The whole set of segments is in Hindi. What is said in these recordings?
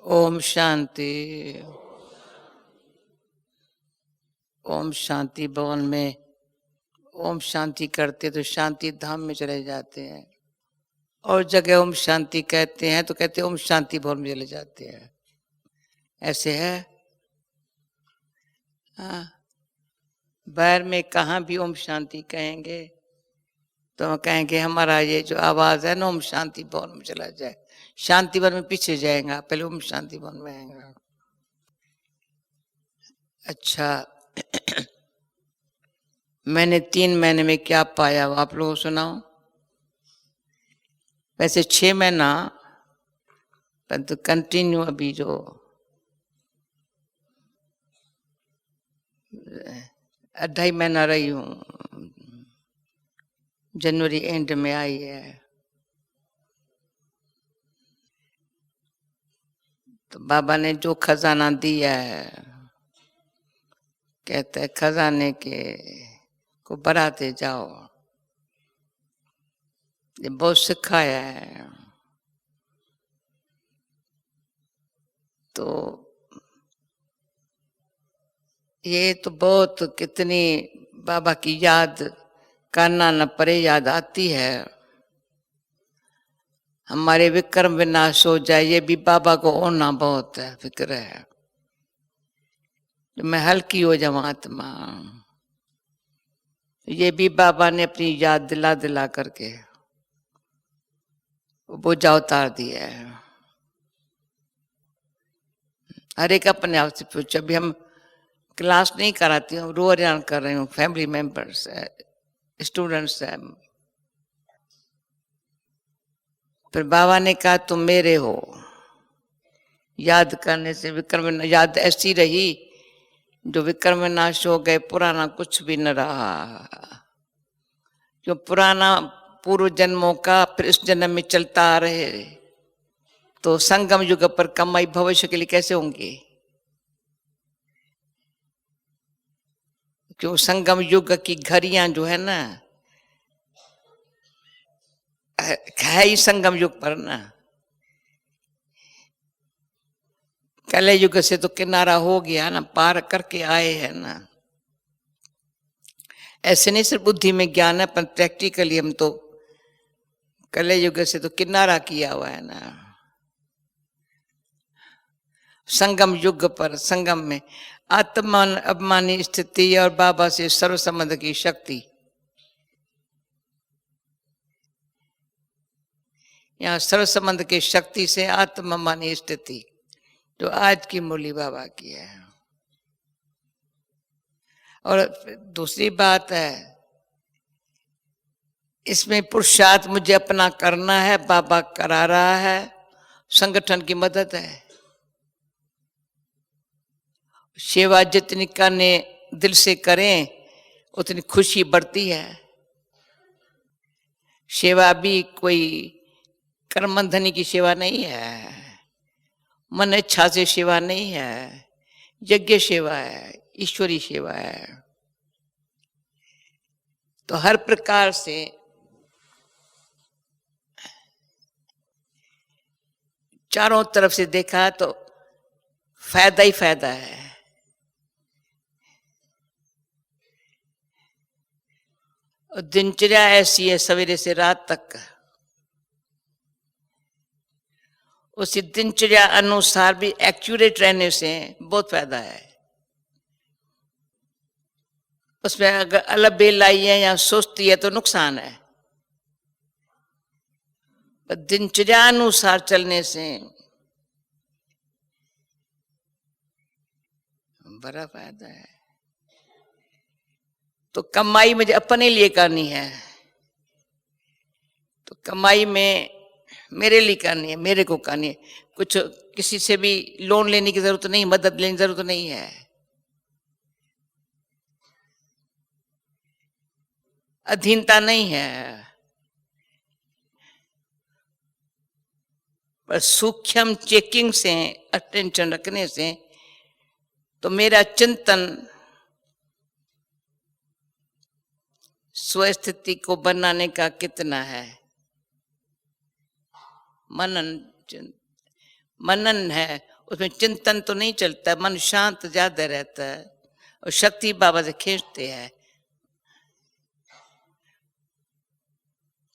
ओम शांति। ओम शांति भवन में ओम शांति करते तो शांति धाम में चले जाते हैं, और जगह ओम शांति कहते हैं तो कहते हैं ओम शांति भवन में चले जाते हैं। ऐसे है। हाँ, बाहर में कहाँ भी ओम शांति कहेंगे तो हम कहेंगे हमारा ये जो आवाज है ना ओम शांति भवन में चला जाए। शांति भवन में पीछे जाएगा, पहले ओम शांति भवन में आएगा। अच्छा मैंने 3 महीने में क्या पाया आप लोगों को सुनाओ। वैसे 6 महीना परंतु कंटिन्यू अभी जो 2.5 महीना रही हूँ, जनवरी एंड में आई है। तो बाबा ने जो खजाना दिया है, कहते हैं खजाने के को बढ़ाते जाओ। ये बहुत सिखाया है। तो ये तो बहुत कितनी बाबा की याद करना न परे याद आती है। हमारे विक्रम विनाश हो जाए ये भी बाबा को होना बहुत है, फिक्र है। मैं हल्की हो जाऊं आत्मा, ये भी बाबा ने अपनी याद दिला दिला करके बोझा उतार दिया है। हर एक अपने आप से पूछो। अभी हम क्लास नहीं कराती हूँ, रोजाना कर रही हूँ। फैमिली मेंबर्स है, स्टूडेंट्स है। फिर बाबा ने कहा तुम मेरे हो। याद करने से विक्रम याद ऐसी रही जो विक्रम नाश हो गए, पुराना कुछ भी न रहा। जो पुराना पूर्व जन्मों का फिर इस जन्म में चलता आ रहे, तो संगम युग पर कमाई भविष्य के लिए कैसे होंगे? क्यों संगम युग की घड़ियां जो है ना, है ही संगम युग पर ना। कलय युग से तो किनारा हो गया ना, पार करके आए हैं ना। ऐसे नहीं सिर्फ बुद्धि में ज्ञान है, पर प्रैक्टिकली हम तो कलय युग से तो किनारा किया हुआ है ना। संगम युग पर, संगम में आत्मान अभिमानी स्थिति और बाबा से सर्व संबंध की शक्ति। यहाँ सर्व संबंध की शक्ति से आत्मानी स्थिति जो आज की मुरली बाबा की है। और दूसरी बात है, इसमें पुरुषार्थ मुझे अपना करना है, बाबा करा रहा है, संगठन की मदद है। सेवा जितनी करने दिल से करें उतनी खुशी बढ़ती है। सेवा भी कोई कर्मबंधनी की सेवा नहीं है, मन इच्छा से सेवा नहीं है, यज्ञ सेवा है, ईश्वरी सेवा है। तो हर प्रकार से चारों तरफ से देखा तो फायदा ही फायदा है। और दिनचर्या ऐसी है सवेरे से रात तक, उसी दिनचर्या अनुसार भी एक्यूरेट रहने से बहुत फायदा है। उसमें अगर अलग बेलाई है या सुस्ती है तो नुकसान है। पर दिनचर्या अनुसार चलने से बड़ा फायदा है। तो कमाई मुझे अपने लिए करनी है, तो कमाई में मेरे लिए करनी है, मेरे को करनी है। कुछ किसी से भी लोन लेने की जरूरत नहीं, मदद लेने की जरूरत नहीं है। अधीनता नहीं है, पर सूक्ष्म चेकिंग से, अटेंशन रखने से तो मेरा चिंतन स्वस्थिति को बनाने का कितना है। मनन है, उसमें चिंतन तो नहीं चलता, मन शांत ज्यादा रहता है और शक्ति बाबा से खींचते हैं।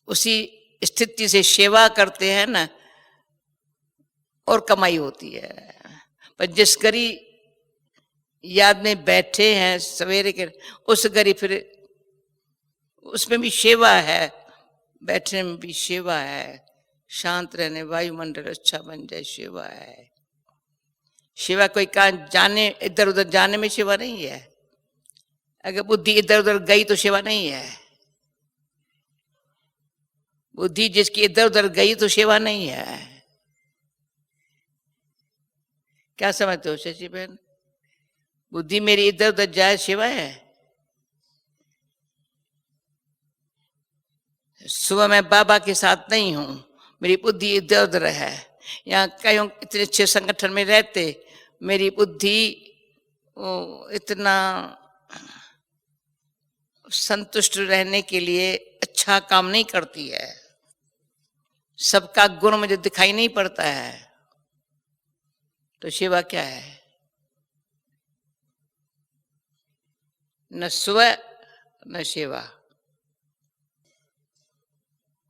उसी स्थिति से सेवा करते हैं ना, और कमाई होती है। पर जिस घड़ी याद में बैठे हैं सवेरे के, उस घड़ी फिर उसमें भी सेवा है, बैठने में भी सेवा है, शांत रहने, वायुमंडल अच्छा बन जाए, सेवा है। सेवा कोई काम जाने इधर उधर जाने में सेवा नहीं है। अगर बुद्धि इधर उधर गई तो सेवा नहीं है। बुद्धि जिसकी इधर उधर गई तो सेवा नहीं है। क्या समझते हो शशि बहन? बुद्धि मेरी इधर उधर जाए सेवा है? सुबह मैं बाबा के साथ नहीं हूं, मेरी बुद्धि इधर उधर है। यहाँ कहीं इतने अच्छे संगठन में रहते, मेरी बुद्धि इतना संतुष्ट रहने के लिए अच्छा काम नहीं करती है। सबका गुण मुझे दिखाई नहीं पड़ता है, तो सेवा क्या है? न सुबह न सेवा।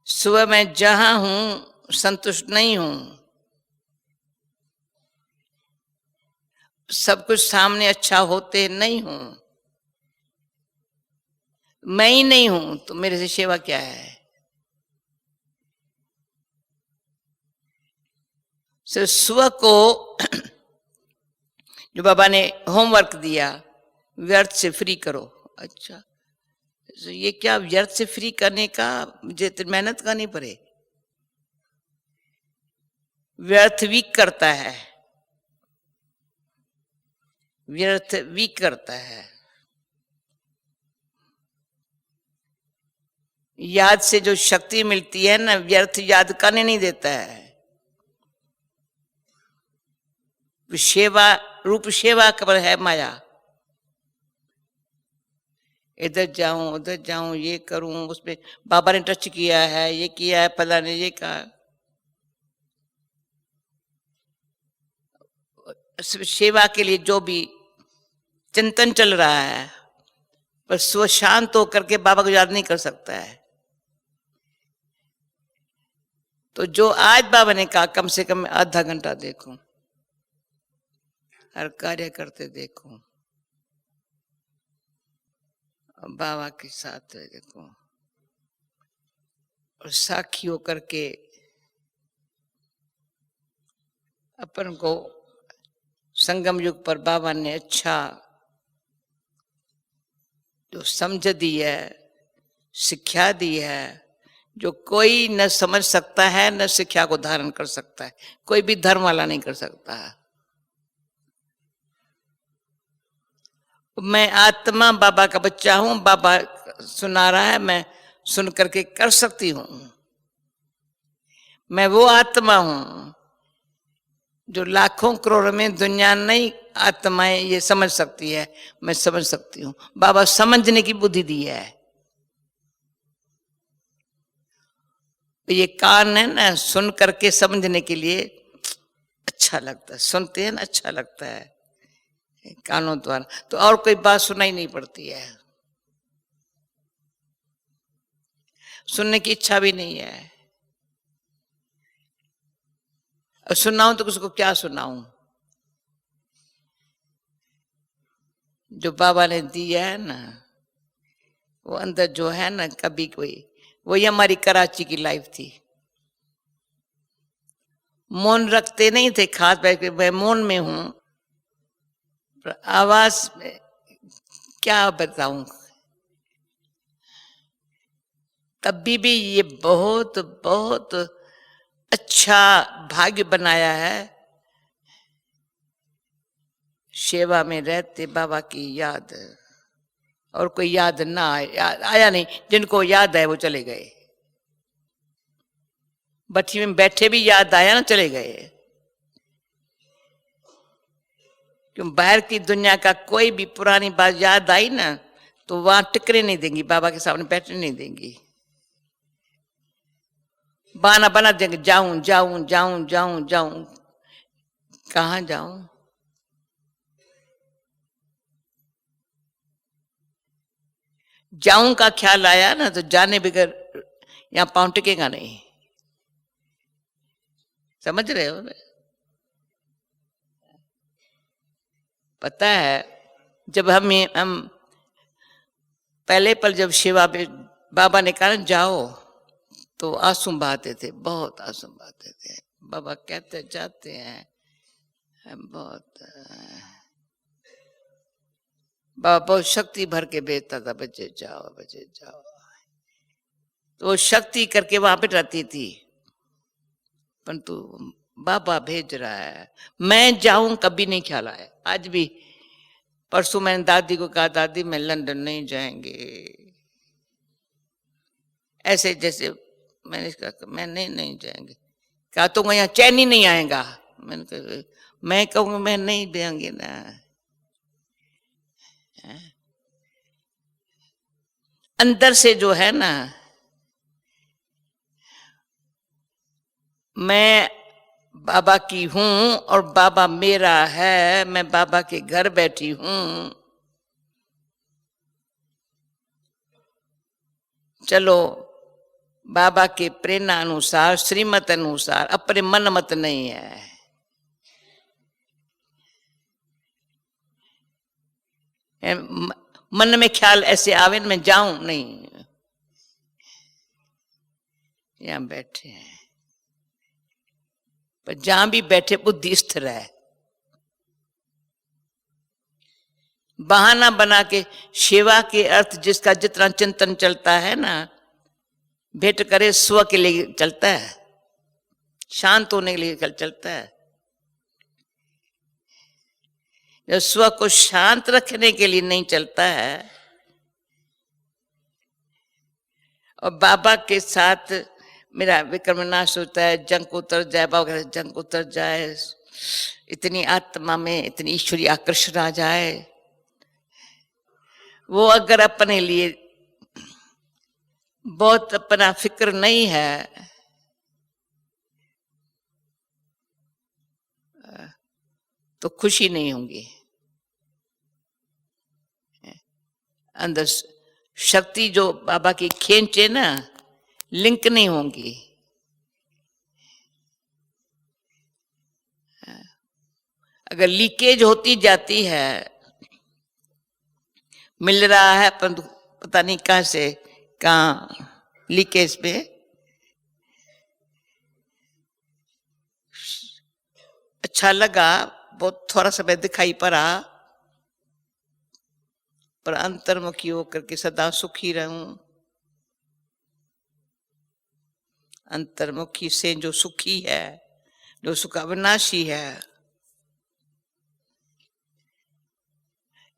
सुबह मैं जहां हूं संतुष्ट नहीं हूं, सब कुछ सामने अच्छा होते नहीं हूं, मैं ही नहीं हूं, तो मेरे से सेवा क्या है? सिर्फ सुबह को जो बाबा ने होमवर्क दिया, व्यर्थ से फ्री करो। अच्छा, तो ये क्या व्यर्थ से फ्री करने का मुझे मेहनत करनी पड़े? व्यर्थ वीक करता है, व्यर्थ वीक करता है। याद से जो शक्ति मिलती है ना, व्यर्थ याद करने नहीं देता है। सेवा रूप सेवा कबर है माया। इधर जाऊं उधर जाऊं, ये करूं, उसमें बाबा ने टच किया है, ये किया है, फला ने ये कहा। सेवा के लिए जो भी चिंतन चल रहा है, पर स्व शांत होकर के बाबा को याद नहीं कर सकता है। तो जो आज बाबा ने कहा कम से कम आधा घंटा देखो, हर कार्य करते देखो, बाबा के साथ देखो, और साक्षी होकर के अपन को संगम युग पर बाबा ने अच्छा जो समझ दी है, शिक्षा दी है, जो कोई न समझ सकता है न शिक्षा को धारण कर सकता है। कोई भी धर्म वाला नहीं कर सकता है। मैं आत्मा बाबा का बच्चा हूं, बाबा सुना रहा है, मैं सुन करके कर सकती हूं। मैं वो आत्मा हूं जो लाखों करोड़ों में दुनिया नहीं आत्माएं ये समझ सकती है, मैं समझ सकती हूं। बाबा समझने की बुद्धि दी है। ये कान है ना, सुन करके समझने के लिए अच्छा लगता है, सुनते हैं ना अच्छा लगता है कानों द्वारा, तो और कोई बात सुनाई नहीं पड़ती है, सुनने की इच्छा भी नहीं है। और सुनाऊं तो किसको क्या सुनाऊं? जो बाबा ने दिया है ना, वो अंदर जो है ना, कभी कोई, वही हमारी कराची की लाइफ थी। मौन रखते नहीं थे, खास बैठ के मैं मौन में हूं, आवाज में क्या बताऊं। तभी भी ये बहुत बहुत अच्छा भाग्य बनाया है, सेवा में रहते बाबा की याद। और कोई याद ना आया नहीं, जिनको याद है वो चले गए। बच्ची में बैठे भी याद आया ना, चले गए। क्यों? बाहर की दुनिया का कोई भी पुरानी बात याद आई ना, तो वहां टिकने नहीं देंगी, बाबा के सामने बैठने नहीं देंगी, बहाना बना देंगे, जाऊं जाऊं जाऊं जाऊं जाऊं। कहाँ जाऊं? जाऊं का ख्याल आया ना तो जाने बगैर यहां पांव टिकेगा नहीं। समझ रहे हो ना? पता है जब हम पहले पल जब शिवा पे बाबा ने कहा जाओ तो आंसू बहाते थे, बहुत आंसू बहाते थे। बाबा कहते जाते हैं हम बहुत बाबा बहुत शक्ति भर के भेजता था, बच्चे जाओ बच्चे जाओ। तो वो शक्ति करके वहां पे रहती थी, परंतु बाबा भेज रहा है। मैं जाऊं कभी नहीं ख्याल आया। आज भी परसों मैंने दादी को कहा दादी मैं लंदन नहीं जाएंगे, ऐसे जैसे मैंने कहा मैं नहीं जाएंगे। कहा तो यहाँ चैन ही नहीं आएगा। मैंने कहा मैं कहूंगा मैं नहीं देंगे ना। अंदर से जो है ना, मैं बाबा की हूं और बाबा मेरा है, मैं बाबा के घर बैठी हूं। चलो बाबा के प्रेरणा अनुसार श्रीमत अनुसार, अपने मन मत नहीं है। मन में ख्याल ऐसे आवे मैं जाऊं नहीं, यहां बैठे हैं। पर जहां भी बैठे बुद्धि स्थिर है। बहाना बना के सेवा के अर्थ जिसका जितना चिंतन चलता है ना, भेंट करे स्व के लिए चलता है, शांत होने के लिए चलता है। जब स्व को शांत रखने के लिए नहीं चलता है और बाबा के साथ मेरा विक्रम नाश होता है, जंक उतर जाए, बाबा जंक उतर जाए, इतनी आत्मा में इतनी ईश्वरीय आकर्षण आ जाए। वो अगर अपने लिए बहुत अपना फिक्र नहीं है तो खुशी नहीं होंगी। अंदर शक्ति जो बाबा की खींचे ना, लिंक नहीं होंगी। अगर लीकेज होती जाती है, मिल रहा है परंतु पता नहीं कहां से कहां लीकेज पे, अच्छा लगा, बहुत थोड़ा समय दिखाई पड़ा, पर अंतर्मुखी होकर के सदा सुखी रहूं। अंतर्मुखी से जो सुखी है, जो सुख अविनाशी है,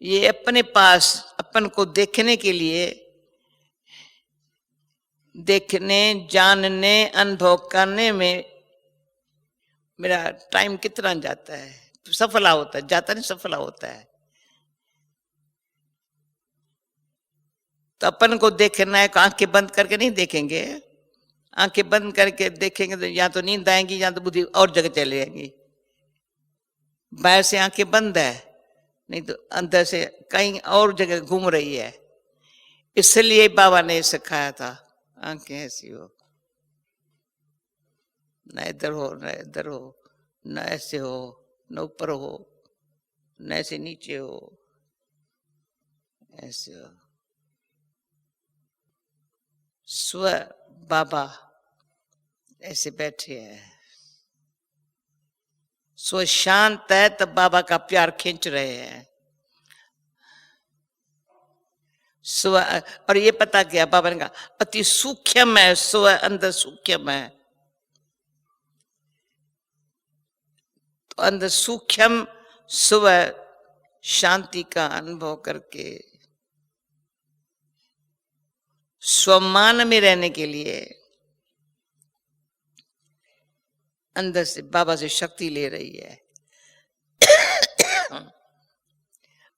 ये अपने पास अपन को देखने के लिए, देखने जानने अनुभव करने में मेरा टाइम कितना जाता है, सफला होता है, जाता नहीं सफला होता है। तो अपन को देखना है, आंखें बंद करके नहीं देखेंगे। आंखें बंद करके देखेंगे तो या तो नींद आएगी या तो बुद्धि और जगह चले जाएंगी। बाहर से आंखें बंद है, नहीं तो अंदर से कहीं और जगह घूम रही है। इसलिए बाबा ने सिखाया था आंखें ऐसी हो, न इधर हो न इधर हो, न ऐसे हो न ऊपर हो, न ऐसे नीचे हो, ऐसे हो। स्व बाबा ऐसे बैठे हैं, स्व शांत है तब बाबा का प्यार खींच रहे हैं। स्व और ये पता क्या बाबा ने कहा अति सूक्ष्म है, स्व अंदर सूक्ष्म है। तो अंदर सूक्ष्म स्व शांति का अनुभव करके स्वमान में रहने के लिए अंदर से बाबा से शक्ति ले रही है।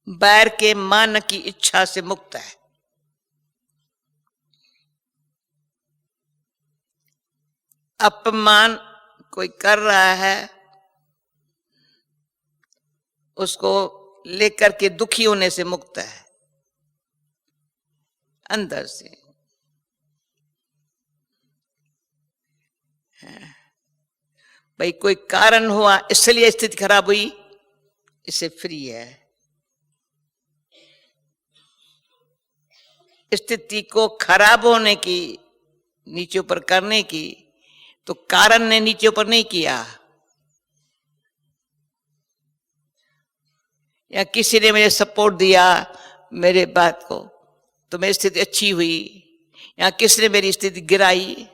बैर के मान की इच्छा से मुक्त है। अपमान कोई कर रहा है उसको लेकर के दुखी होने से मुक्त है अंदर से। भाई कोई कारण हुआ इसलिए स्थिति खराब हुई, इससे फ्री है। स्थिति को खराब होने की, नीचे ऊपर करने की, तो कारण ने नीचे ऊपर नहीं किया, या किसी ने मुझे सपोर्ट दिया मेरे बात को तो मेरी स्थिति अच्छी हुई, या किसी ने मेरी स्थिति गिराई।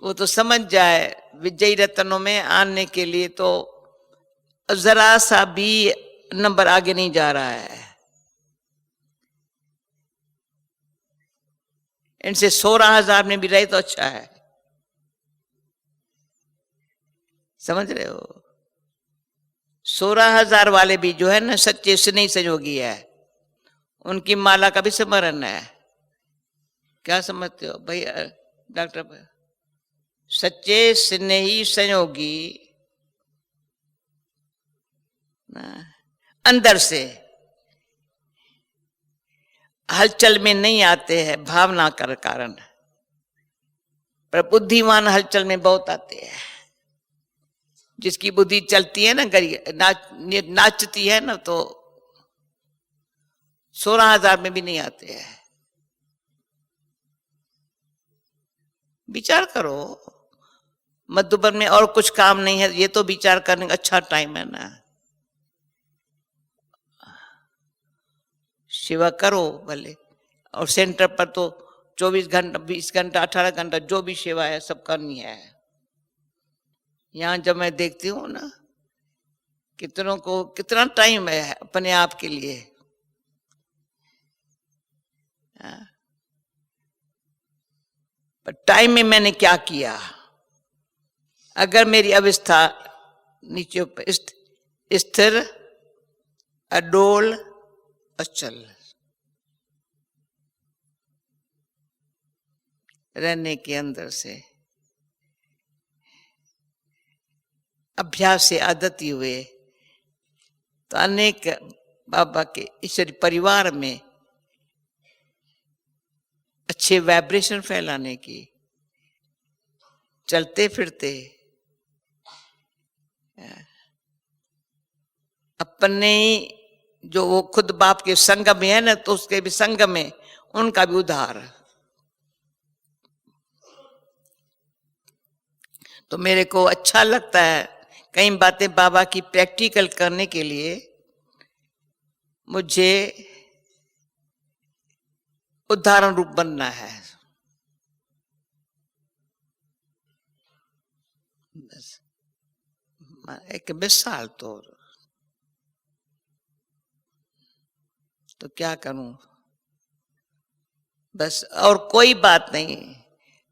वो तो समझ जाए विजयी रत्नों में आने के लिए तो जरा सा भी नंबर आगे नहीं जा रहा है। इनसे 16,000 में भी रहे तो अच्छा है, समझ रहे हो। 16,000 वाले भी जो है ना सच्चे स्नेही संयोगी है, उनकी माला का भी स्मरण है। क्या समझते हो भाई डॉक्टर? सच्चे स्नेही संयोगी अंदर से हलचल में नहीं आते हैं भावना का कारण, पर बुद्धिमान हलचल में बहुत आते हैं। जिसकी बुद्धि चलती है ना, नाचती है ना, तो 16,000 में भी नहीं आते हैं। विचार करो, मधुबन में और कुछ काम नहीं है, ये तो विचार करने का अच्छा टाइम है ना। सेवा करो भले, और सेंटर पर तो 24 घंटा 20 घंटा 18 घंटा जो भी सेवा है सब करनी है। यहां जब मैं देखती हूँ ना कितनों को कितना टाइम है अपने आप के लिए, पर टाइम में मैंने क्या किया? अगर मेरी अवस्था नीचे ऊपर स्थिर अडोल अचल रहने के अंदर से अभ्यास से आदती हुए तो अनेक बाबा के ईश्वरी परिवार में अच्छे वाइब्रेशन फैलाने की, चलते फिरते अपने जो वो खुद बाप के संग में है ना, तो उसके भी संग में उनका भी उद्धार। तो मेरे को अच्छा लगता है कई बातें बाबा की प्रैक्टिकल करने के लिए मुझे उदाहरण रूप बनना है। बस एक मिसाल तो क्या करूं, बस और कोई बात नहीं,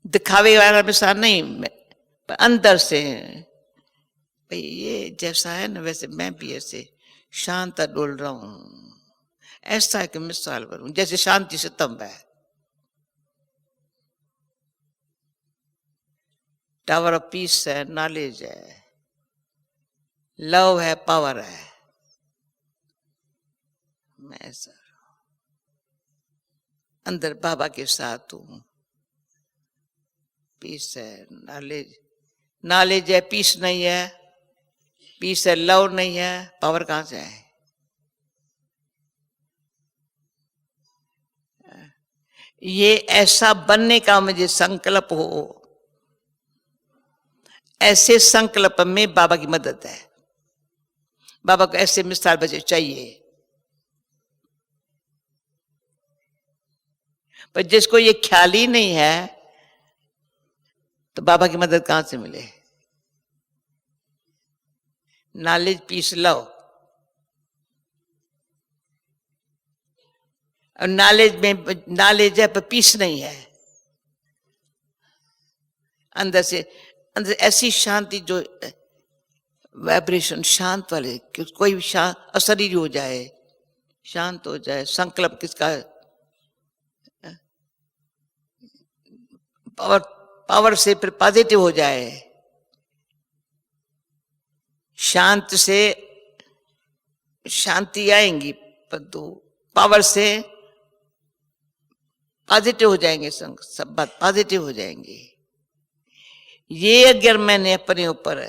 दिखावे वाला मिसाल नहीं, पर अंदर से भाई ये जैसा है ना वैसे मैं भी ऐसे शांत डोल रहा हूं, ऐसा एक मिसाल बनूं जैसे शांति से स्तंभ है, टावर ऑफ पीस है, नॉलेज है, लव है, पावर है। मैं ऐसा अंदर बाबा के साथ हूं, पीस है, नॉलेज है, पीस नहीं है, पीस है, लव नहीं है, पावर कहां से है? ये ऐसा बनने का मुझे संकल्प हो, ऐसे संकल्प में बाबा की मदद है। बाबा को ऐसे मिसाल बचे चाहिए, पर जिसको ये ख्याल ही नहीं है तो बाबा की मदद कहां से मिले? नॉलेज पीस लव, और नॉलेज है पर पीस नहीं है। अंदर से अंदर ऐसी शांति जो वाइब्रेशन शांत वाले, कोई भी शांत अशरीर हो जाए, शांत हो जाए, संकल्प किसका पावर से फिर पॉजिटिव हो जाए, शांत से शांति आएंगी, परंतु पावर से पॉजिटिव हो जाएंगे, सब बात पॉजिटिव हो जाएंगी। ये अगर मैंने अपने ऊपर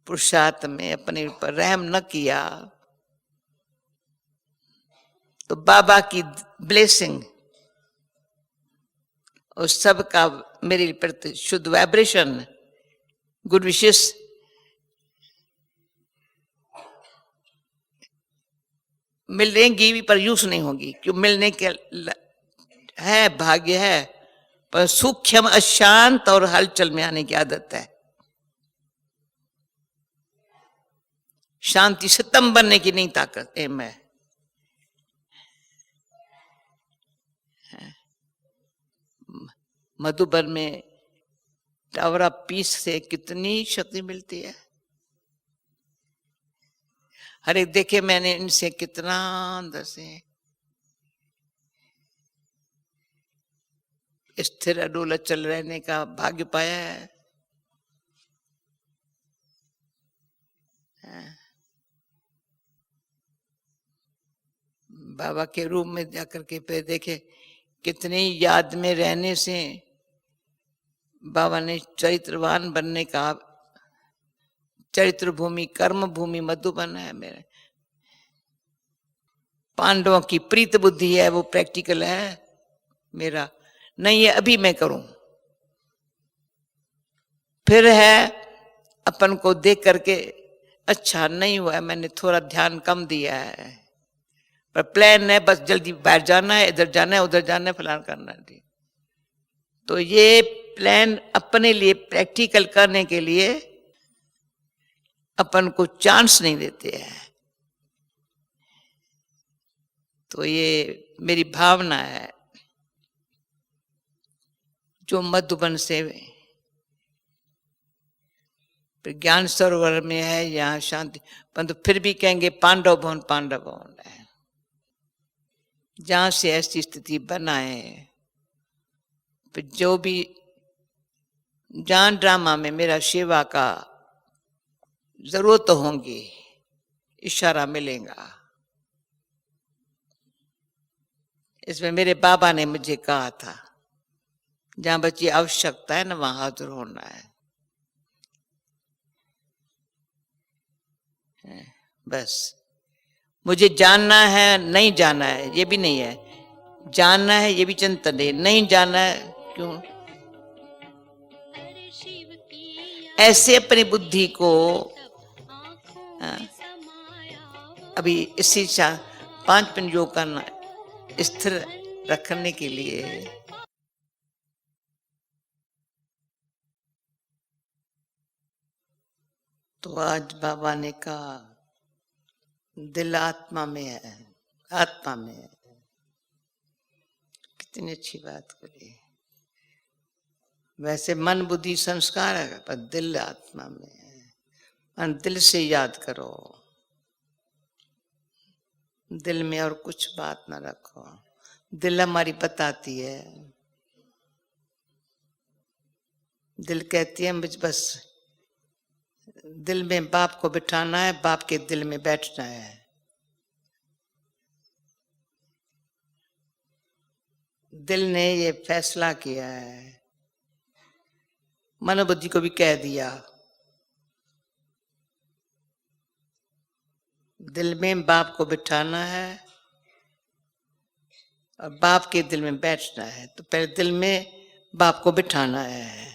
पुरुषार्थ में अपने ऊपर रहम न किया तो बाबा की ब्लेसिंग और सबका मेरे प्रति शुद्ध वाइब्रेशन, गुड विशेष मिलेंगी भी, पर यूज नहीं होगी। क्यों? मिलने के है, भाग्य है, पर सूक्ष्म अशांत और हलचल में आने की आदत है। शांति स्तंभ बनने की नहीं ताकत है मैं। मधुबन में टावर ऑफ पीस से कितनी शक्ति मिलती है। हर एक देखे मैंने इनसे कितना अंदर से स्थिर अडोल अचल रहने का भाग्य पाया है। बाबा के रूम में जाकर के फिर देखे कितनी याद में रहने से बाबा ने चरित्रवान बनने का, चरित्र भूमि कर्म भूमि मधुबन है मेरे। पांडवों की प्रीत बुद्धि है, वो प्रैक्टिकल है, मेरा नहीं है। अभी मैं करूं, फिर है अपन को देख करके अच्छा नहीं हुआ, मैंने थोड़ा ध्यान कम दिया है, पर प्लान है बस जल्दी बाहर जाना है, इधर जाना है, उधर जाना है, फलान करना है। तो ये प्लान अपने लिए प्रैक्टिकल करने के लिए अपन को चांस नहीं देते हैं। तो ये मेरी भावना है जो मधुबन से ज्ञान सरोवर में है, यहाँ शांति, परंतु फिर भी कहेंगे पांडव भवन, पांडव भवन है। जहां से ऐसी स्थिति बनाए, फिर जो भी जान ड्रामा में मेरा सेवा का जरूरत होंगी, इशारा मिलेगा। इसमें मेरे बाबा ने मुझे कहा था जहां बच्ची आवश्यकता है ना वहां हाजिर होना है। बस मुझे जानना है, नहीं जाना है ये भी नहीं है, जानना है ये भी चिंतन है, नहीं जानना है क्यों? ऐसे अपनी बुद्धि को अभी इसी 5 मिनट योग करना स्थिर रखने के लिए तो आज बाबा ने कहा दिल आत्मा में है, आत्मा में है। कितनी अच्छी बात करी। वैसे मन बुद्धि संस्कार है, पर दिल आत्मा में है। और दिल से याद करो, दिल में और कुछ बात ना रखो। दिल हमारी बताती है, दिल कहती है बस दिल में बाप को बिठाना है, बाप के दिल में बैठना है। दिल ने ये फैसला किया है, मनोबुद्धि को भी कह दिया दिल में बाप को बिठाना है और बाप के दिल में बैठना है। तो पहले दिल में बाप को बिठाना है,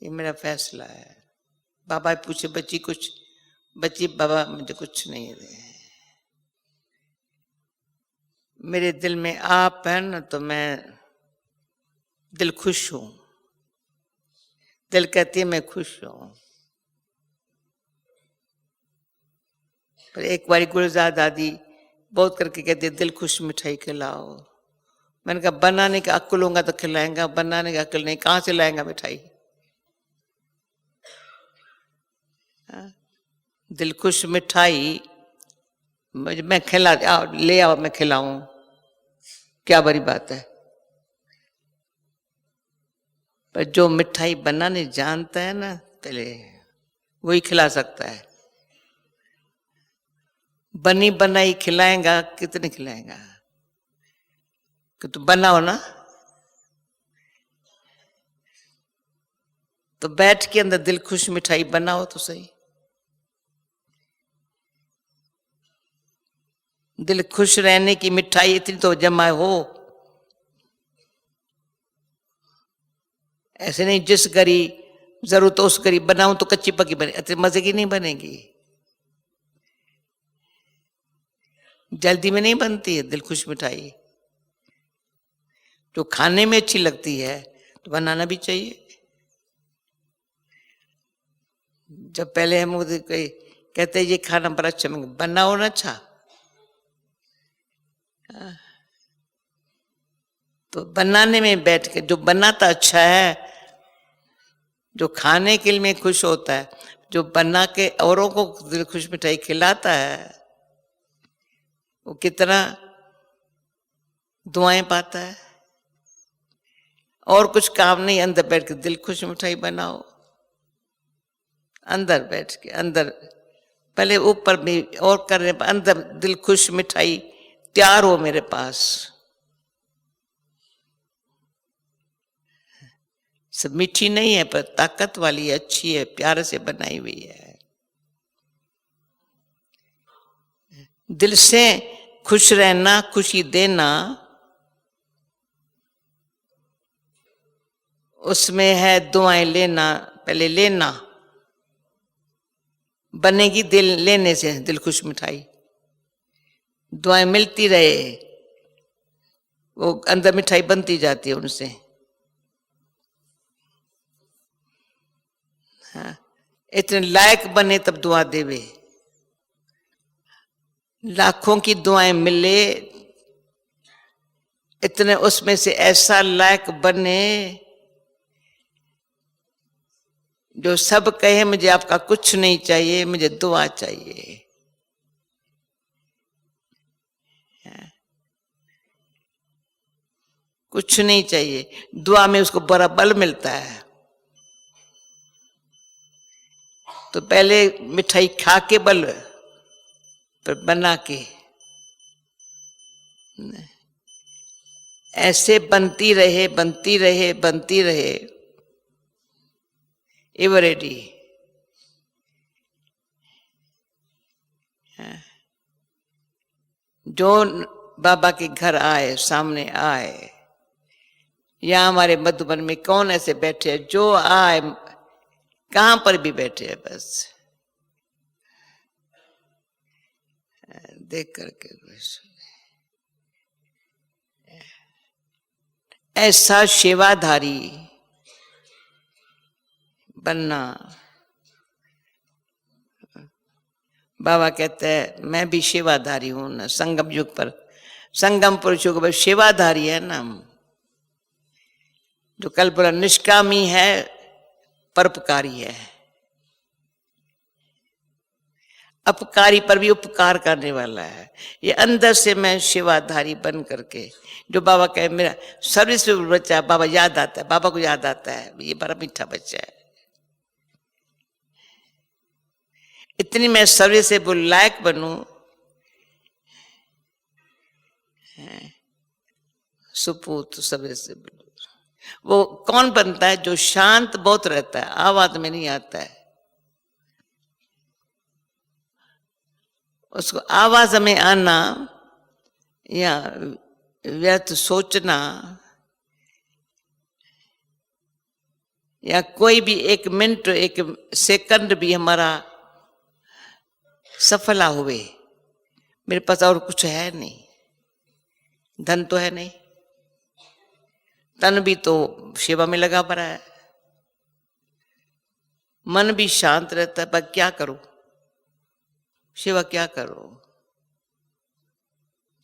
ये मेरा फैसला है। बाबा पूछे बच्ची कुछ, बच्ची बाबा मुझे कुछ नहीं दे, मेरे दिल में आप है ना तो मैं दिल खुश हूं। दिल कहती है मैं खुश हूं। पर एक बारी गुलजार दादी बहुत करके कहते दिल खुश मिठाई खिलाओ। मैंने कहा बनाने का अक्ल होगा तो खिलाएंगा, बनाने का अक्ल नहीं, कहां से लाएंगा मिठाई? दिल खुश मिठाई मैं खिला, ले आओ मैं खिलाऊं, क्या बड़ी बात है? पर जो मिठाई बनाने जानता है ना पहले, वही खिला सकता है। बनी बनाई खिलाएगा, कितने खिलाएगा? कि तो बनाओ ना, तो बैठ के अंदर दिल खुश मिठाई बनाओ तो सही। दिल खुश रहने की मिठाई इतनी तो जमा हो। ऐसे नहीं जिस गरी जरूरत उस गरी बनाऊं तो कच्ची पक्की बने, इतने मजे की नहीं बनेगी। जल्दी में नहीं बनती है दिल खुश मिठाई। जो खाने में अच्छी लगती है तो बनाना भी चाहिए। जब पहले हम कहते ये खाना बड़ा अच्छा, बनाओ ना अच्छा। तो बनाने में बैठ के जो बनाता अच्छा है, जो खाने के लिए में खुश होता है, जो बना के औरों को दिल खुश मिठाई खिलाता है, वो कितना दुआएं पाता है। और कुछ काम नहीं, अंदर बैठ के दिल खुश मिठाई बनाओ। अंदर बैठ के, अंदर पहले ऊपर भी और कर रहे, अंदर दिल खुश मिठाई तैयार हो मेरे पास। सब मीठी नहीं है पर ताकत वाली है, अच्छी है, प्यार से बनाई हुई है। दिल से खुश रहना, खुशी देना, उसमें है दुआएं लेना। पहले लेना, बनेगी दिल लेने से दिल खुश मिठाई। दुआएं मिलती रहे, वो अंदर मिठाई बनती जाती है उनसे। हाँ, इतने लायक बने तब दुआ देवे। लाखों की दुआएं मिले, इतने उसमें से ऐसा लायक बने जो सब कहे मुझे आपका कुछ नहीं चाहिए, मुझे दुआ चाहिए। कुछ नहीं चाहिए, दुआ में उसको बड़ा बल मिलता है। तो पहले मिठाई खा के बल, पर बना के ऐसे बनती रहे, बनती रहे, बनती रहे, एवरेडी। जो बाबा के घर आए, सामने आए, या हमारे मधुबन में कौन ऐसे बैठे हैं जो आए, कहां पर भी बैठे हैं, बस देख करके ऐसा सेवाधारी बनना। बाबा कहते हैं मैं भी सेवाधारी हूं ना। संगम युग पर, संगम पुरुषों को सेवाधारी है ना। जो कल बोला निष्कामी है, परोपकारी है। अपकारी पर भी उपकार करने वाला है। ये अंदर से मैं सेवाधारी बन करके, जो बाबा कहे मेरा सर्विस बच्चा, बाबा याद आता है, बाबा को याद आता है ये बड़ा मीठा बच्चा है। इतनी मैं सर्विसेबल लायक बनूं, सुपूत सर्विसेबल। वो कौन बनता है? जो शांत बहुत रहता है, आवाज में नहीं आता है। उसको आवाज में आना या व्यर्थ सोचना या कोई भी एक मिनट, एक सेकंड भी हमारा सफला हुए, मेरे पास और कुछ है नहीं। धन तो है नहीं, तन भी तो सेवा में लगा पड़ा है, मन भी शांत रहता है, पर क्या करूं? सेवा क्या करो?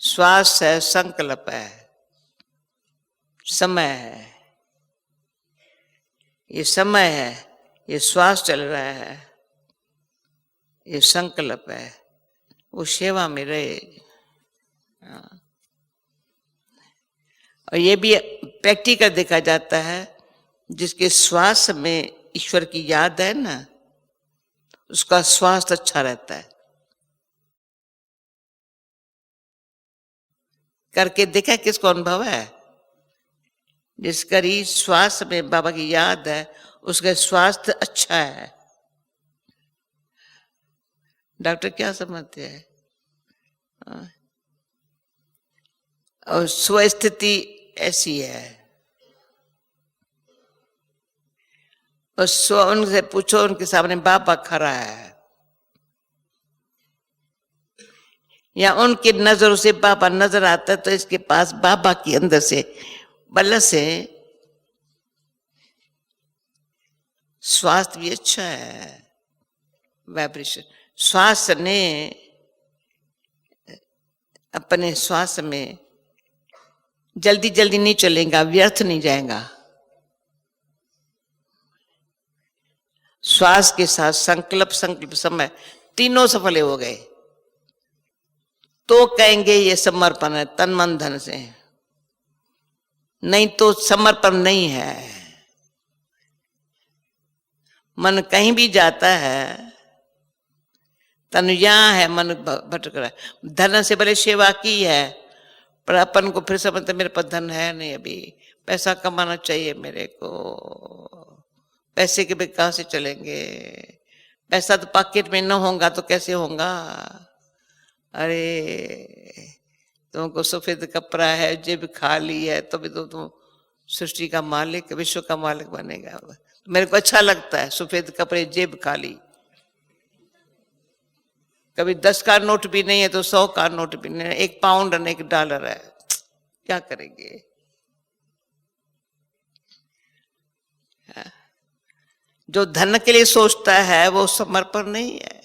श्वास है, संकल्प है, समय है, ये समय है, ये श्वास चल रहा है, ये संकल्प है, वो सेवा में रहे। और ये भी प्रैक्टिकल देखा जाता है। जिसके श्वास में ईश्वर की याद है ना, उसका स्वास्थ्य अच्छा रहता है। करके देखा किसको अनुभव है? जिसका ही श्वास में बाबा की याद है उसका स्वास्थ्य अच्छा है। डॉक्टर क्या समझते हैं? और स्वस्थिति ऐसी है। और उनसे पूछो, उनके सामने बाबा खड़ा है या उनकी नजरों से बाबा नजर आता है, तो इसके पास बाबा के अंदर से बल से स्वास्थ्य भी अच्छा है। वाइब्रेशन श्वास ने अपने श्वास में जल्दी जल्दी नहीं चलेगा, व्यर्थ नहीं जाएगा। श्वास के साथ संकल्प समय तीनों सफल हो गए तो कहेंगे ये समर्पण है तन मन धन से, नहीं तो समर्पण नहीं है। मन कहीं भी जाता है, तन यहां है, मन भटक रहा है। धन से भले सेवा की है, पर अपन को फिर समझते मेरे पास धन है नहीं, अभी पैसा कमाना चाहिए मेरे को। पैसे के भी कहां से चलेंगे? पैसा तो पॉकेट में न होगा तो कैसे होगा? अरे तुमको सफेद कपड़ा है, जेब खाली है, तो भी तो तुम सृष्टि का मालिक, विश्व का मालिक बनेगा। मेरे को अच्छा लगता है सफेद कपड़े, जेब खाली। कभी 10 का नोट भी नहीं है तो 100 का नोट भी नहीं है, 1 पाउंड और 1 डॉलर है, क्या करेंगे? जो धन के लिए सोचता है वो समर्पण नहीं है।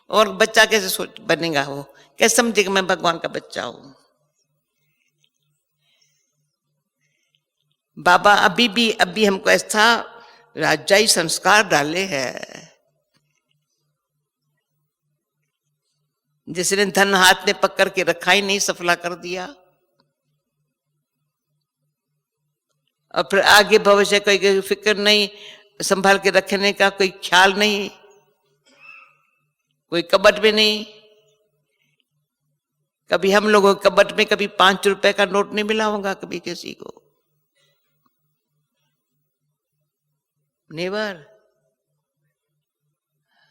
और बच्चा कैसे सोच बनेगा? वो कैसे समझेगा मैं भगवान का बच्चा हूं? बाबा अभी हमको ऐसा राजाई संस्कार डाले हैं, जिसने धन हाथ में पकड़ के रखा ही नहीं, सफला कर दिया। और फिर आगे भविष्य कोई फिक्र नहीं, संभाल के रखने का कोई ख्याल नहीं, कोई कबट में नहीं। कभी हम लोगों के कबट में कभी 5 रुपए का नोट नहीं मिला होगा कभी किसी को, नेवर।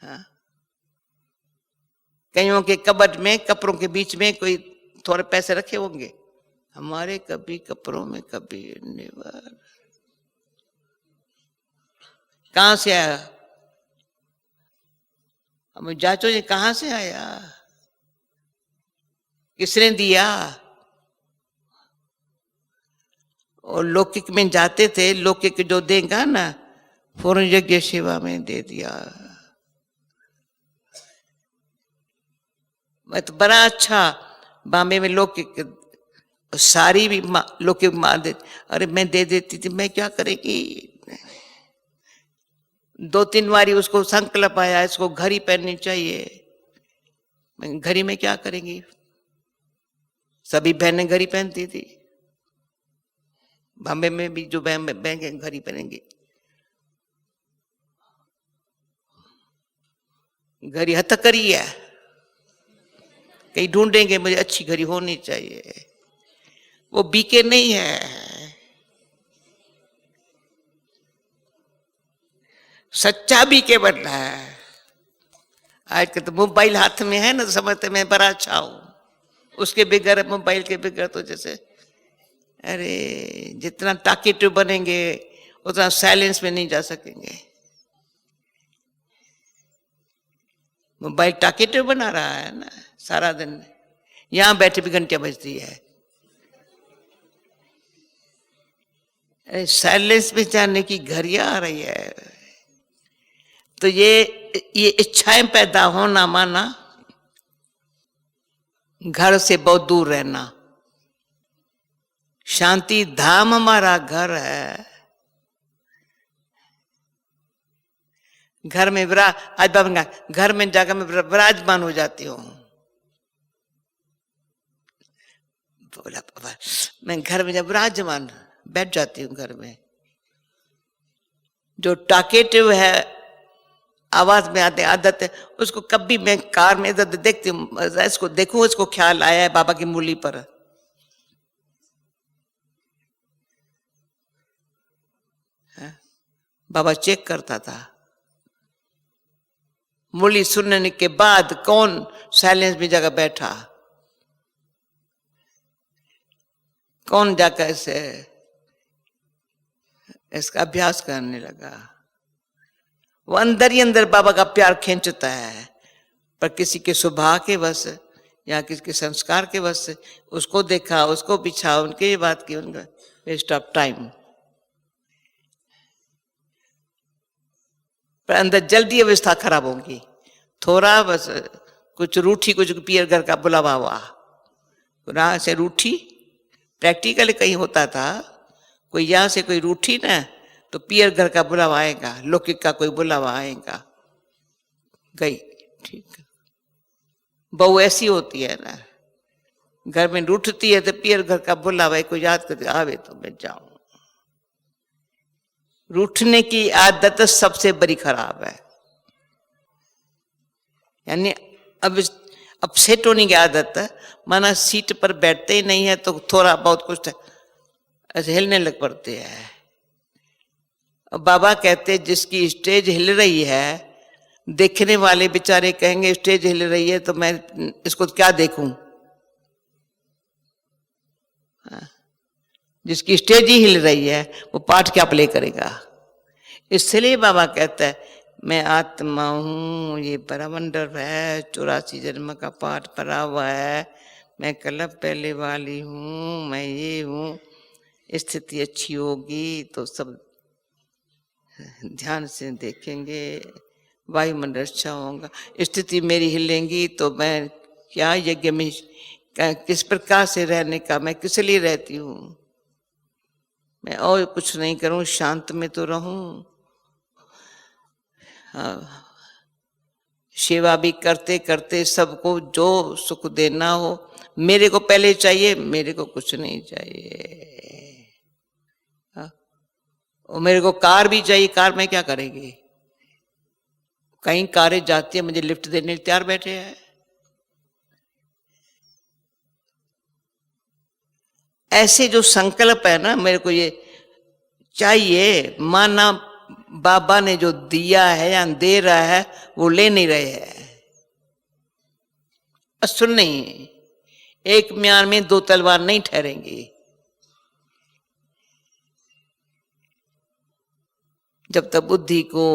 हाँ। कईयों के कबट में कपड़ों के बीच में कोई थोड़े पैसे रखे होंगे, हमारे कभी कपड़ों में कभी नेवर। कहां से आया? हम जांचो ये कहां से आया, किसने दिया? और लौकिक में जाते थे, लौकिक जो देगा ना फौरन यज्ञ सेवा में दे दिया। मैं तो बड़ा अच्छा बॉम्बे में लौकिक सारी भी लौकिक मार दे, अरे मैं दे देती थी, मैं क्या करेगी? 2-3 बारी उसको संकल्प आया इसको घड़ी पहननी चाहिए, घड़ी में क्या करेंगी? सभी बहनें घड़ी पहनती थी, बॉम्बे में भी जो बहन घड़ी पहनेंगी। घड़ी हथकड़ी है, कहीं ढूंढेंगे, मुझे अच्छी घड़ी होनी चाहिए, वो बीके नहीं है। सच्चा बीके बनना है। आज के तो मोबाइल हाथ में है ना, तो समझते मैं बड़ा अच्छा हूं, उसके बगैर, मोबाइल के बगैर तो जैसे, अरे जितना टाकेटिव बनेंगे उतना साइलेंस में नहीं जा सकेंगे। मोबाइल टाकेटिव बना रहा है ना, सारा दिन यहां बैठे भी घंटियां बजती है। साइलेंस में जाने की घड़ियां आ रही है। तो ये इच्छाएं पैदा होना माना घर से बहुत दूर रहना। शांति धाम हमारा घर है। घर में आज बाबा घर में जाकर मैं विराजमान हो जाती हूँ। बोला बाबा मैं घर में जब विराजमान बैठ जाती हूँ घर में, जो टॉकेटिव है, आवाज में आते आदत है, उसको कभी मैं कार में इधर देखती हूँ, इसको देखूं, इसको ख्याल आया है बाबा की मूली पर, बाबा चेक करता था। मूली सुनने के बाद कौन साइलेंस में जगह बैठा, कौन जाकर इसे इसका अभ्यास करने लगा। वो अंदर ही अंदर बाबा का प्यार खींचता है, पर किसी के स्वभाव के वश या किसी के संस्कार के वश से उसको देखा, उसको बिछा, उनके ये बात की, उनका वेस्ट ऑफ टाइम। पर अंदर जल्दी अवस्था खराब होगी। थोड़ा बस कुछ रूठी, कुछ पियर घर का बुलावा हुआ, राह से रूठी, प्रैक्टिकल कहीं होता था, कोई यहाँ से कोई रूठी ना तो पियर घर का बुलावा आएगा, लौकिक का कोई बुलावा आएगा, गई। ठीक है, बहू ऐसी होती है ना, घर में रूठती है तो पियर घर का बुलावा कोई याद करते, आवे तो मैं जाऊं। रूठने की आदत सबसे बड़ी खराब है, यानी अब अपसेट होने की आदत है। माना सीट पर बैठते ही नहीं है तो थोड़ा बहुत कुछ ऐसे हिलने लग पड़ते हैं। अब बाबा कहते जिसकी स्टेज हिल रही है, देखने वाले बेचारे कहेंगे स्टेज हिल रही है तो मैं इसको क्या देखूं। जिसकी स्टेज ही हिल रही है वो पाठ क्या प्ले करेगा। इसलिए बाबा कहता है मैं आत्मा हूं, ये परमंडल है, 84 जन्म का पाठ पढ़ा हुआ है, मैं कलप पहले वाली हूं, मैं ये हूं। स्थिति अच्छी होगी तो सब ध्यान से देखेंगे, वायुमंडल अच्छा होगा। स्थिति मेरी हिलेंगी तो मैं क्या यज्ञ में किस प्रकार से रहने का, मैं किस लिए रहती हूँ, मैं और कुछ नहीं करूं, शांत में तो रहूं। सेवा भी करते करते सबको जो सुख देना हो, मेरे को पहले चाहिए, मेरे को कुछ नहीं चाहिए। और मेरे को कार भी चाहिए, कार में क्या करेगी, कहीं कारें जाती है मुझे लिफ्ट देने के तैयार बैठे हैं। ऐसे जो संकल्प है ना, मेरे को ये चाहिए, माना बाबा ने जो दिया है या दे रहा है वो ले नहीं रहे हैं। असुर नहीं, एक म्यान में दो तलवार नहीं ठहरेंगी। जब तक बुद्धि को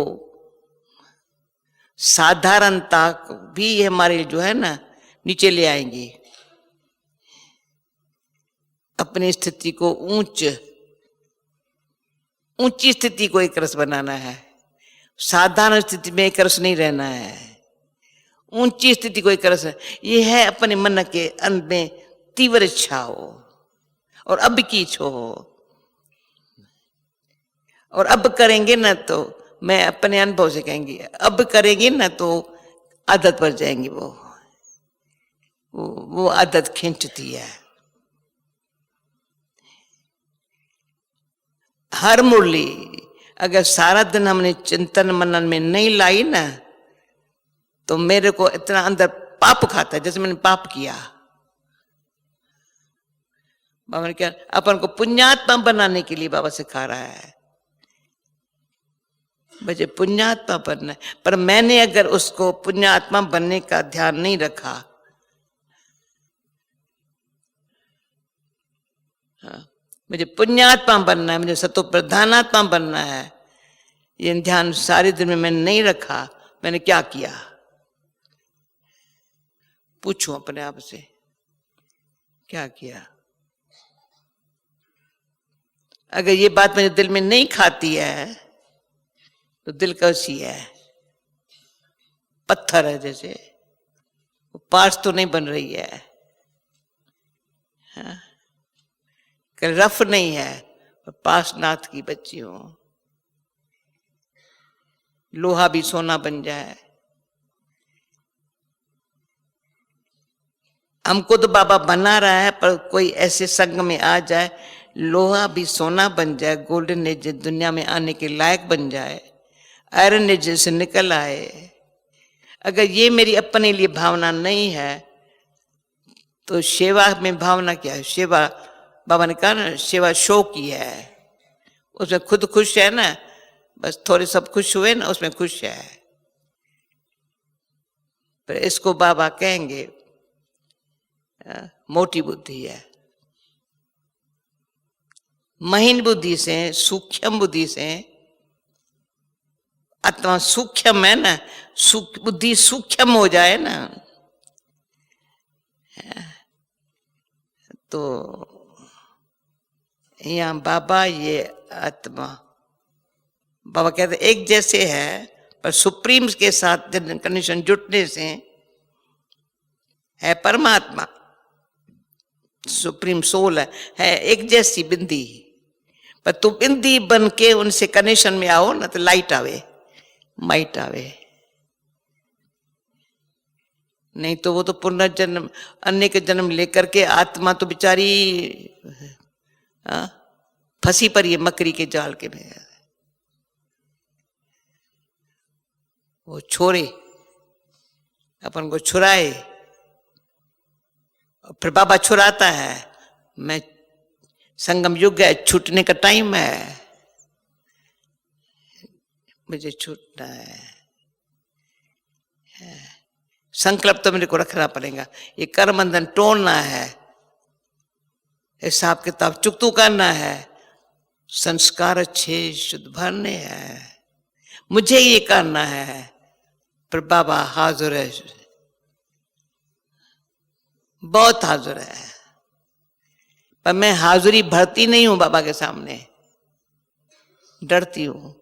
साधारणता भी हमारे जो है ना नीचे ले आएंगी, अपनी स्थिति को ऊंची स्थिति को एक रस बनाना है। साधारण स्थिति में एक रस नहीं रहना है, ऊंची स्थिति को एक रस है। ये है अपने मन के अंदर में तीव्र इच्छा हो और अब की इच्छा हो, और अब करेंगे ना तो मैं अपने अनुभव से कहेंगे, अब करेंगे ना तो आदत पड़ जाएंगी। वो आदत खींचती है। हर मुरली अगर सारा दिन हमने चिंतन मनन में नहीं लाई ना तो मेरे को इतना अंदर पाप खाता है, जैसे मैंने पाप किया। बाबा ने क्या अपन को पुण्यात्मा बनाने के लिए बाबा सिखा रहा है, मुझे पुण्यात्मा बनना है। पर मैंने अगर उसको पुण्यात्मा बनने का ध्यान नहीं रखा, मुझे पुण्यात्मा बनना है, मुझे सतो प्रधानात्मा बनना है, ये ध्यान सारे दिन में मैंने नहीं रखा, मैंने क्या किया। पूछूं अपने आप से क्या किया। अगर ये बात मेरे दिल में नहीं खाती है तो दिल कैसी है, पत्थर है जैसे, पार्ट्स तो नहीं बन रही है, हाँ? रफ नहीं है, पासनाथ की बच्ची हूं, लोहा भी सोना बन जाए। हमको तो बाबा बना रहा है, पर कोई ऐसे संग में आ जाए लोहा भी सोना बन जाए, गोल्डन एज दुनिया में आने के लायक बन जाए, आयरन एज से निकल आए। अगर ये मेरी अपने लिए भावना नहीं है तो सेवा में भावना क्या है? सेवा, बाबा ने कहा ना, सेवा शो की है, उसमें खुद खुश है ना, बस थोड़े सब खुश हुए ना, उसमें खुश है। पर इसको बाबा कहेंगे मोटी बुद्धि है। महीन बुद्धि से, सूक्ष्म बुद्धि से, आत्मा सूक्ष्म है ना, बुद्धि सूक्ष्म हो जाए ना, तो यहाँ बाबा ये आत्मा, बाबा कहते एक जैसे है, पर सुप्रीम के साथ कंडीशन जुटने से है परमात्मा, सुप्रीम सोल है एक जैसी बिंदी। पर तू बिंदी बन के उनसे कनेक्शन में आओ ना, तो लाइट आवे, माइट आवे। नहीं तो वो तो पुनर्जन्म, अनेक जन्म लेकर के आत्मा तो बेचारी फंसी पर ये मकड़ी के जाल के में। वो छोड़े, अपन को छुड़ाए, फिर बाबा छुड़ाता है। मैं संगम युग है, छूटने का टाइम है, मुझे छूटना है। संकल्प तो मेरे को रखना पड़ेगा, ये कर्म बंधन तोड़ना है, हिसाब किताब चुकतू करना है, संस्कार अच्छे शुद्ध भरने हैं, मुझे ये करना है। पर बाबा हाजिर है, बहुत हाजिर है, पर मैं हाजिरी भरती नहीं हूं बाबा के सामने, डरती हूं।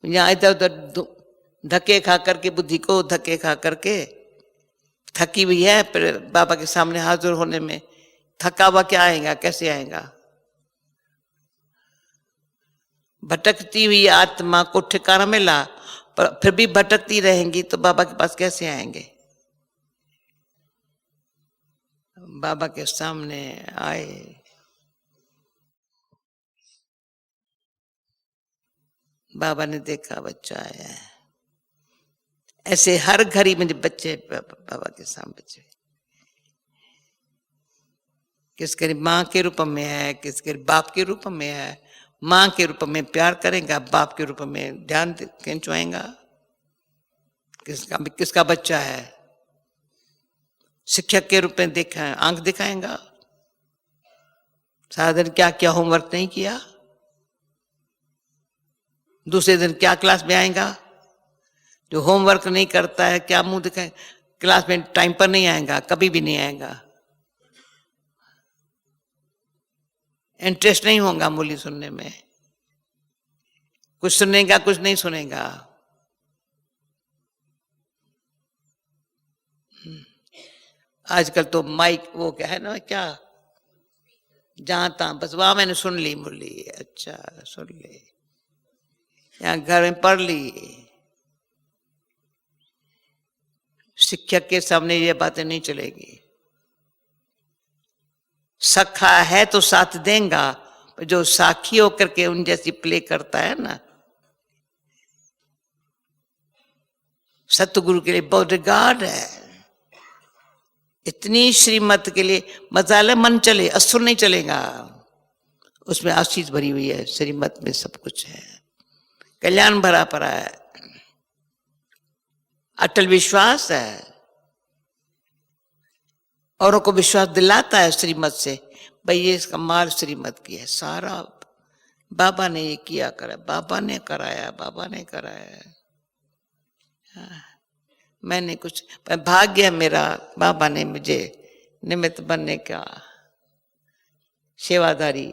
यहां इधर उधर धक्के खा करके, बुद्धि को धक्के खा करके थकी हुई है, फिर बाबा के सामने हाजिर होने में थका हुआ क्या आएगा, कैसे आएगा? भटकती हुई आत्मा को ठिकाना मिला, पर फिर भी भटकती रहेंगी तो बाबा के पास कैसे आएंगे? बाबा के सामने आए, बाबा ने देखा बच्चा आया है। ऐसे हर घड़ी में बच्चे बाबा के सामने, बच्चे किसके माँ के रूप में है, किसके बाप के रूप में है। माँ के रूप में प्यार करेगा, बाप के रूप में ध्यान खिंचवाएगा। किसका बच्चा है, शिक्षक के रूप में देखा, आंख दिखाएगा। सारा दिन क्या क्या होमवर्क नहीं किया, दूसरे दिन क्या क्लास में आएगा। जो होमवर्क नहीं करता है क्या मुंह दिखाए, क्लास में टाइम पर नहीं आएगा, कभी भी नहीं आएगा। इंटरेस्ट नहीं होगा मूली सुनने में, कुछ सुनेगा कुछ नहीं सुनेगा। आजकल तो माइक वो क्या है ना, क्या जहां तहां बस वहां मैंने सुन ली मुरली, अच्छा सुन ली, यहाँ घर में पढ़ ली। शिक्षक के सामने ये बातें नहीं चलेगी। सखा है तो साथ देगा, जो साखी होकर के उन जैसी प्ले करता है ना, सतगुरु के लिए बहुत रिगार्ड है। इतनी श्रीमत के लिए मजाले मन चले, असुर नहीं चलेगा। उसमें आशीष भरी हुई है, श्रीमत में सब कुछ है, कल्याण भरा पड़ा है, अटल विश्वास है, औरों को विश्वास दिलाता है श्रीमत से। भाई ये इसका माल श्रीमत की है, सारा बाबा ने ये किया करा, बाबा ने कराया, बाबा ने कराया। मैंने कुछ, भाग्य मेरा बाबा ने मुझे निमित्त बनने का, सेवादारी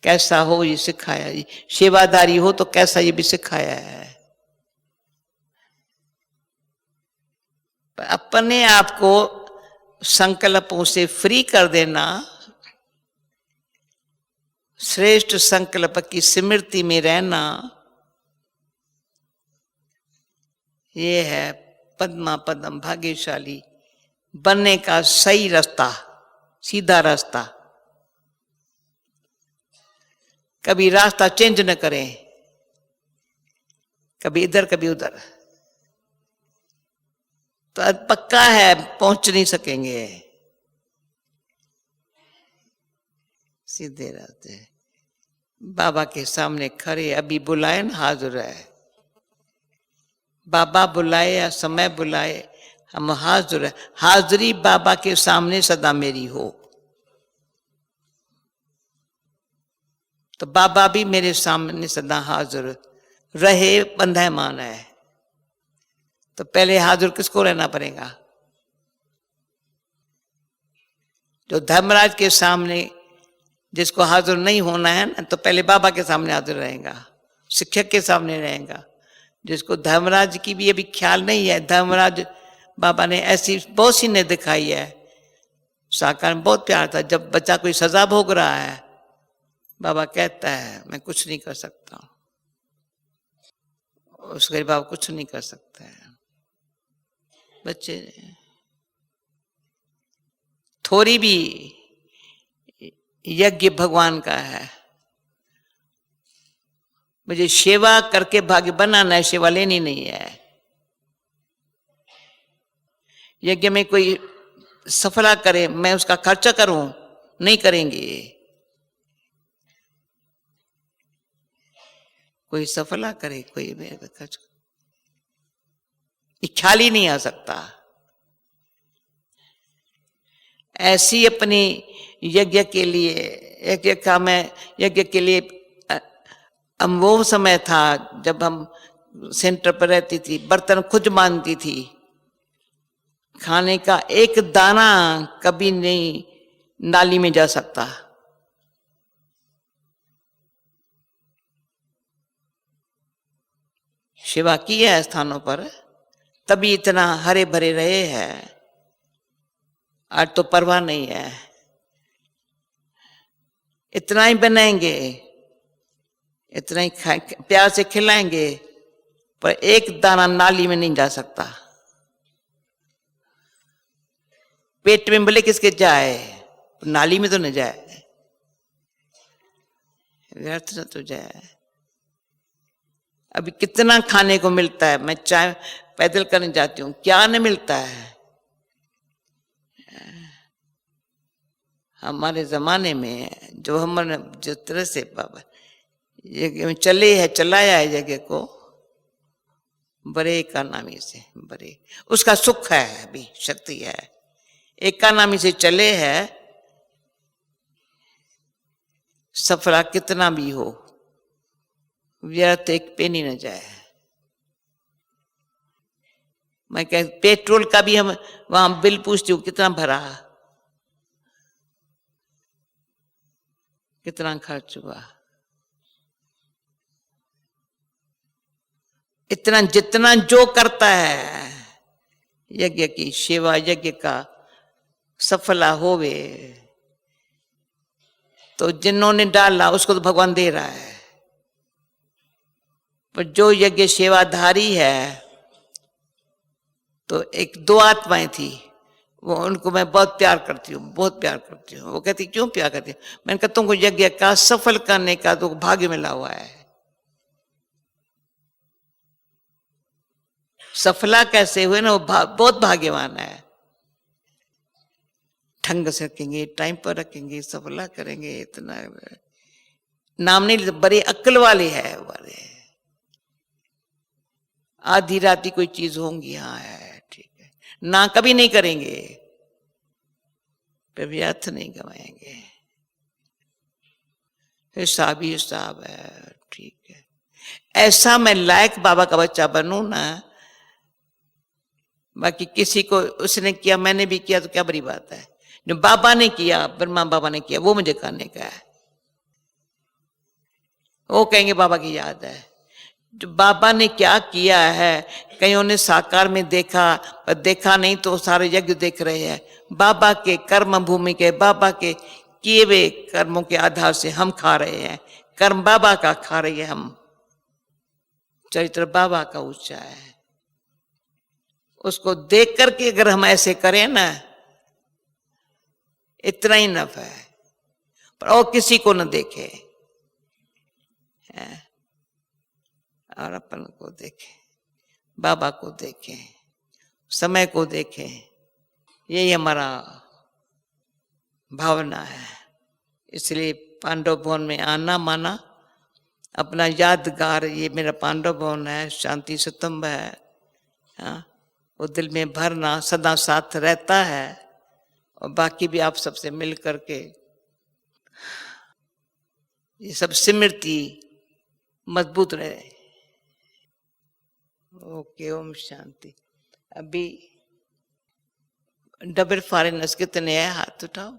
कैसा हो ये सिखाया, सेवादारी हो तो कैसा ये भी सिखाया है। अपने आप को संकल्पों से फ्री कर देना, श्रेष्ठ संकल्प की स्मृति में रहना, ये है पद्मा पदम भाग्यशाली बनने का सही रास्ता, सीधा रास्ता, कभी रास्ता चेंज न करें, कभी इधर कभी उधर, तो पक्का है पहुंच नहीं सकेंगे। सीधे रास्ते, बाबा के सामने खड़े, अभी बुलाए ना हाजिर है, बाबा बुलाए या समय बुलाए हम हाजिर है। हाजिरी बाबा के सामने सदा मेरी हो, तो बाबा भी मेरे सामने सदा हाजिर रहे, बंधमान है। तो पहले हाजिर किसको रहना पड़ेगा? जो धर्मराज के सामने जिसको हाजिर नहीं होना है ना, तो पहले बाबा के सामने हाजिर रहेगा, शिक्षक के सामने रहेगा। जिसको धर्मराज की भी अभी ख्याल नहीं है, धर्मराज बाबा ने ऐसी बहुत सी ने दिखाई है। साकार में बहुत प्यार था, जब बच्चा कोई सजा भोग रहा है, बाबा कहता है मैं कुछ नहीं कर सकता हूं, उसके बाबा कुछ नहीं कर सकता है। बच्चे थोड़ी भी यज्ञ भगवान का है, मुझे सेवा करके भाग्य बनाना है, सेवा लेनी नहीं है। यज्ञ में कोई सफला करे, मैं उसका खर्चा करूं, नहीं करेंगे। कोई सफला करे, कोई खर्च, ख्याल ही नहीं आ सकता। ऐसी अपनी यज्ञ के लिए, यज्ञ का मैं यज्ञ के लिए वो समय था जब हम सेंटर पर रहती थी, बर्तन खुद मानती थी, खाने का एक दाना कभी नहीं नाली में जा सकता। सेवा की है स्थानों पर, तभी इतना हरे भरे रहे हैं। आज तो परवाह नहीं है, इतना ही बनाएंगे, इतना ही प्यार से खिलाएंगे, पर एक दाना नाली में नहीं जा सकता। पेट में भले किसके जाए, नाली में तो न जाए, व्यर्थ न तो जाए। अभी कितना खाने को मिलता है, मैं चाय पैदल करने जाती हूँ, क्या न मिलता है। हमारे जमाने में जो हमने जिस तरह से बाबा यज्ञ में चले है, चलाया है यज्ञ को, बड़े का नामी से, बड़े उसका सुख है, अभी शक्ति है, एक का नामी से चले है। सफरा कितना भी हो, व्यर्थ एक पेनी न जाए। मैं कह पेट्रोल का भी हम वहां बिल पूछती हूँ, कितना भरा, कितना खर्च हुआ। इतना जितना जो करता है यज्ञ की सेवा, यज्ञ का सफला होवे, तो जिन्होंने डाला उसको तो भगवान दे रहा है। पर जो यज्ञ सेवाधारी है, तो एक दो आत्माएं थी, वो उनको मैं बहुत प्यार करती हूँ, बहुत प्यार करती हूँ। वो कहती क्यों प्यार करती हूँ? मैंने कहा तुमको यज्ञ का सफल करने का तो भाग्य मिला हुआ है। सफला कैसे हुए ना, वो बहुत भाग्यवान है। ढंग से रखेंगे, टाइम पर रखेंगे, सफला करेंगे, इतना नाम नहीं, बड़े अक्ल वाले है, बड़े आधी राती कोई चीज होंगी, हाँ है ठीक है, ना कभी नहीं करेंगे, फिर व्यर्थ नहीं गवाएंगे, हिसाब ही हिसाब है, ठीक है। ऐसा मैं लायक बाबा का बच्चा बनूं ना, बाकी किसी को उसने किया मैंने भी किया तो क्या बड़ी बात है। जो बाबा ने किया, ब्रह्मा बाबा ने किया, वो मुझे करने का है। वो कहेंगे बाबा की याद है। जो बाबा ने क्या किया है, कईयों ने साकार में देखा, पर देखा नहीं तो सारे यज्ञ देख रहे हैं। बाबा के कर्म भूमि के, बाबा के किए हुए कर्मों के आधार से हम खा रहे हैं, कर्म बाबा का खा रहे हैं हम, चरित्र बाबा का ऊंचा है। उसको देख करके अगर हम ऐसे करें ना, इतना ही नफ है, पर और किसी को न देखे और अपन को देखे, बाबा को देखे, समय को देखे। यही हमारा भावना है। इसलिए पांडव भवन में आना माना अपना यादगार, ये मेरा पांडव भवन है, शांति स्तंभ है, हाँ, वो दिल में भरना सदा साथ रहता है। और बाकी भी आप सबसे मिल करके ये सब स्मृति मजबूत रहे। ओके, ओम शांति। अभी डबल फॉरेनर्स कितने हैं? हाथ उठाओ।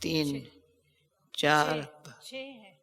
3 4 6 है।